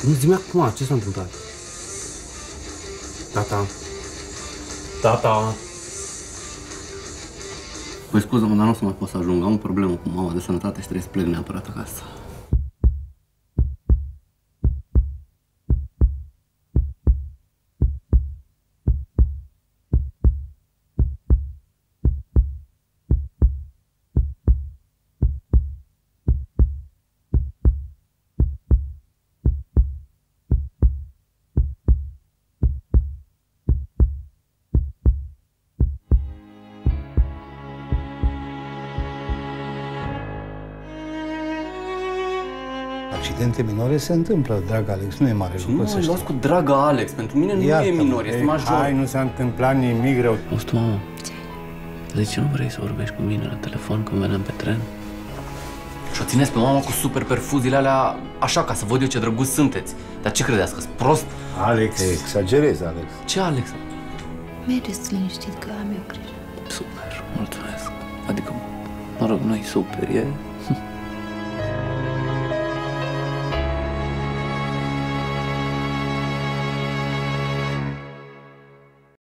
Nu zi-mi acum, ce s-a întâmplat? Tata. Tata. Păi scuză-mă, dar nu o să mai pot să ajung. Am o problemă cu mama de sănătate și trebuie să plec neapărat acasă. Accidente minore se întâmplă, drag Alex, nu e mare lucru să știi. Nu, luați cu draga Alex, pentru mine nu e minor, este major. Hai, nu s-a întâmplat nimic rău. Auzi, mamă, de ce nu vrei să vorbești cu mine la telefon când veneam pe tren? Și o țineți pe mama cu super perfuziile alea așa, ca să văd eu ce drăguți sunteți. Dar ce credeți, că-s prost? Alex, exagerezi, Alex. Ce, Alex? Mergeți liniștit că am eu grijă. Super, mulțumesc. Adică, mă rog, nu-i super, e